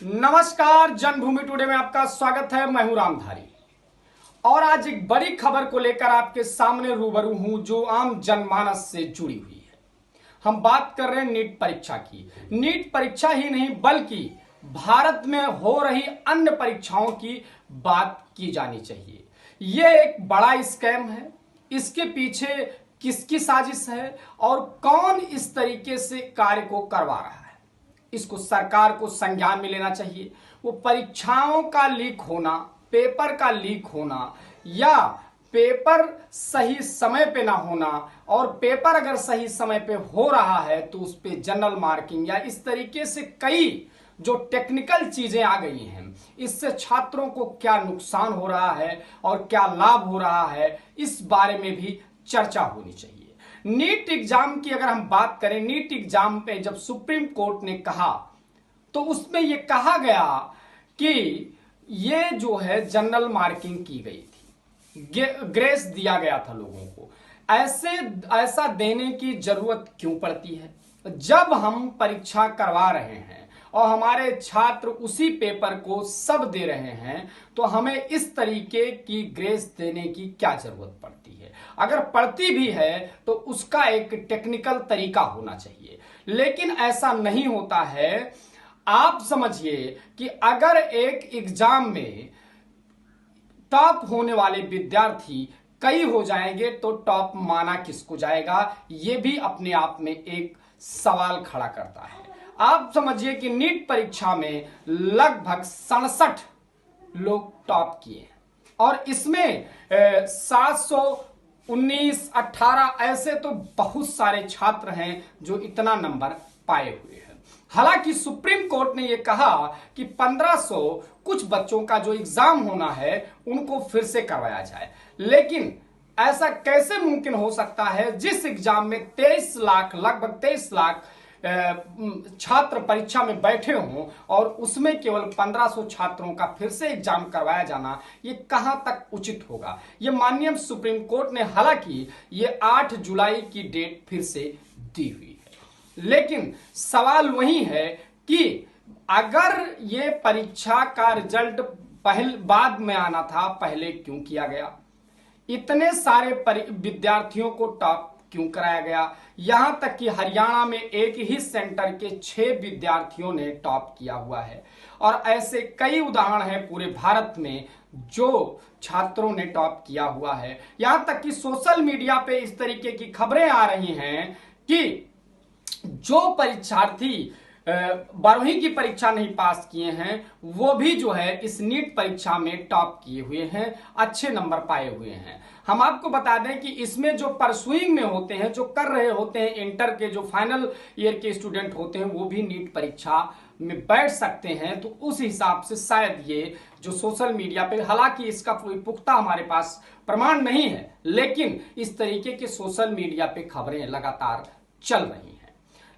नमस्कार, जन्मभूमि टुडे में आपका स्वागत है। मैं हूं रामधारी और आज एक बड़ी खबर को लेकर आपके सामने रूबरू हूं जो आम जनमानस से जुड़ी हुई है। हम बात कर रहे हैं नीट परीक्षा की। नीट परीक्षा ही नहीं बल्कि भारत में हो रही अन्य परीक्षाओं की बात की जानी चाहिए। यह एक बड़ा स्कैम है। इसके पीछे किसकी साजिश है और कौन इस तरीके से कार्य को करवा रहा है, इसको सरकार को संज्ञान में लेना चाहिए। वो परीक्षाओं का लीक होना, पेपर का लीक होना या पेपर सही समय पे ना होना, और पेपर अगर सही समय पे हो रहा है तो उस पे जनरल मार्किंग या इस तरीके से कई जो टेक्निकल चीजें आ गई हैं, इससे छात्रों को क्या नुकसान हो रहा है और क्या लाभ हो रहा है, इस बारे में भी चर्चा होनी चाहिए। नीट एग्जाम की अगर हम बात करें, नीट एग्जाम पे जब सुप्रीम कोर्ट ने कहा तो उसमें यह कहा गया कि ये जो है जनरल मार्किंग की गई थी, ग्रेस दिया गया था लोगों को। ऐसा देने की जरूरत क्यों पड़ती है जब हम परीक्षा करवा रहे हैं और हमारे छात्र उसी पेपर को सब दे रहे हैं, तो हमें इस तरीके की ग्रेस देने की क्या जरूरत पड़ती है। अगर पड़ती भी है तो उसका एक टेक्निकल तरीका होना चाहिए, लेकिन ऐसा नहीं होता है। आप समझिए कि अगर एक एग्जाम में टॉप होने वाले विद्यार्थी कई हो जाएंगे तो टॉप माना किसको जाएगा, यह भी अपने आप में एक सवाल खड़ा करता है। आप समझिए कि नीट परीक्षा में लगभग 67 लोग टॉप किए और इसमें 719, 18 ऐसे तो बहुत सारे छात्र हैं जो इतना नंबर पाए हुए हैं। हालांकि सुप्रीम कोर्ट ने यह कहा कि 1500 कुछ बच्चों का जो एग्जाम होना है उनको फिर से करवाया जाए, लेकिन ऐसा कैसे मुमकिन हो सकता है जिस एग्जाम में 23 लाख, लगभग 23 लाख छात्र परीक्षा में बैठे हों और उसमें केवल 1500 छात्रों का फिर से एग्जाम करवाया जाना, ये कहां तक उचित होगा। ये माननीय सुप्रीम कोर्ट ने हालांकि ये 8 जुलाई की डेट फिर से दी हुई है, लेकिन सवाल वही है कि अगर ये परीक्षा का रिजल्ट बाद में आना था, पहले क्यों किया गया। इतने सारे विद्यार्थियों को टॉप क्यों कराया गया। यहां तक कि हरियाणा में एक ही सेंटर के 6 विद्यार्थियों ने टॉप किया हुआ है और ऐसे कई उदाहरण हैं पूरे भारत में जो छात्रों ने टॉप किया हुआ है। यहां तक कि सोशल मीडिया पे इस तरीके की खबरें आ रही हैं कि जो परीक्षार्थी 12वीं की परीक्षा नहीं पास किए हैं वो भी जो है इस नीट परीक्षा में टॉप किए हुए हैं, अच्छे नंबर पाए हुए हैं। हम आपको बता दें कि इसमें जो परसुइंग में होते हैं, जो कर रहे होते हैं, इंटर के जो फाइनल ईयर के स्टूडेंट होते हैं, वो भी नीट परीक्षा में बैठ सकते हैं। तो उस हिसाब से शायद ये जो सोशल मीडिया पे, हालांकि इसका कोई पुख्ता हमारे पास प्रमाण नहीं है, लेकिन इस तरीके के सोशल मीडिया पे खबरें लगातार चल रही हैं।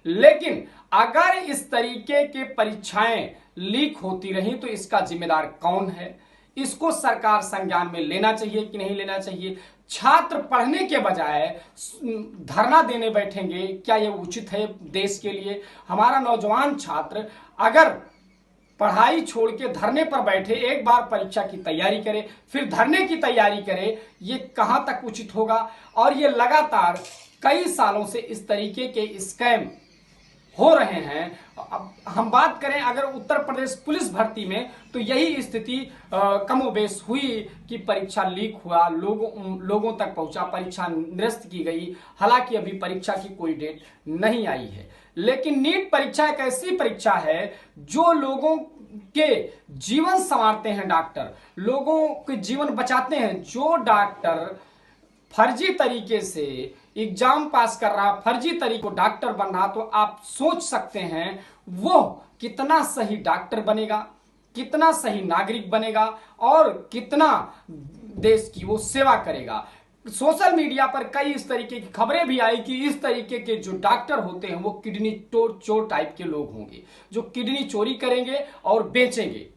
लेकिन अगर इस तरीके के परीक्षाएं लीक होती रही तो इसका जिम्मेदार कौन है, इसको सरकार संज्ञान में लेना चाहिए कि नहीं लेना चाहिए। छात्र पढ़ने के बजाय धरना देने बैठेंगे, क्या यह उचित है देश के लिए। हमारा नौजवान छात्र अगर पढ़ाई छोड़ के धरने पर बैठे, एक बार परीक्षा की तैयारी करे फिर धरने की तैयारी करे, ये कहां तक उचित होगा। और ये लगातार कई सालों से इस तरीके के स्कैम हो रहे हैं। अब हम बात करें अगर उत्तर प्रदेश पुलिस भर्ती में, तो यही स्थिति कमोबेश हुई कि परीक्षा लीक हुआ, लोगों तक पहुंचा, परीक्षा निरस्त की गई। हालांकि अभी परीक्षा की कोई डेट नहीं आई है, लेकिन नीट परीक्षा एक ऐसी परीक्षा है जो लोगों के जीवन संवारते हैं। डॉक्टर लोगों के जीवन बचाते हैं। जो डॉक्टर फर्जी तरीके से एग्जाम पास कर रहा, फर्जी तरीके को डॉक्टर बन रहा, तो आप सोच सकते हैं वो कितना सही डॉक्टर बनेगा, कितना सही नागरिक बनेगा और कितना देश की वो सेवा करेगा। सोशल मीडिया पर कई इस तरीके की खबरें भी आई कि इस तरीके के जो डॉक्टर होते हैं वो किडनी चोर टाइप के लोग होंगे जो किडनी चोरी करेंगे और बेचेंगे।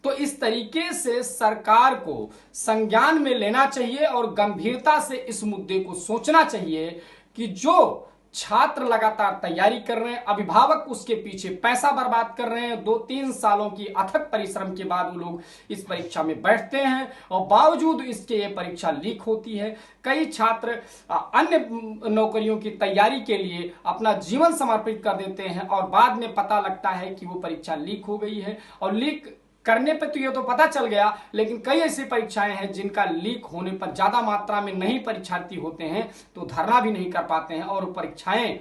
तो इस तरीके से सरकार को संज्ञान में लेना चाहिए और गंभीरता से इस मुद्दे को सोचना चाहिए कि जो छात्र लगातार तैयारी कर रहे हैं, अभिभावक उसके पीछे पैसा बर्बाद कर रहे हैं। 2-3 सालों की अथक परिश्रम के बाद वो लोग इस परीक्षा में बैठते हैं और बावजूद इसके ये परीक्षा लीक होती है। कई छात्र अन्य नौकरियों की तैयारी के लिए अपना जीवन समर्पित कर देते हैं और बाद में पता लगता है कि वो परीक्षा लीक हो गई है। और लीक करने पे तो ये तो पता चल गया, लेकिन कई ऐसी परीक्षाएं हैं जिनका लीक होने पर ज्यादा मात्रा में नहीं परीक्षार्थी होते हैं तो धरना भी नहीं कर पाते हैं और परीक्षाएं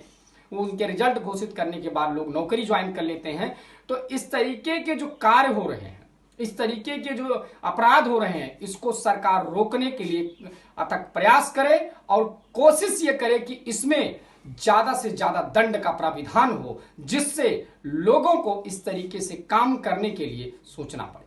उनके रिजल्ट घोषित करने के बाद लोग नौकरी ज्वाइन कर लेते हैं। तो इस तरीके के जो कार्य हो रहे हैं, इस तरीके के जो अपराध हो रहे हैं, इसको सरकार रोकने के लिए अथक प्रयास करे और कोशिश ये करे कि इसमें ज्यादा से ज्यादा दंड का प्राविधान हो, जिससे लोगों को इस तरीके से काम करने के लिए सोचना पड़े।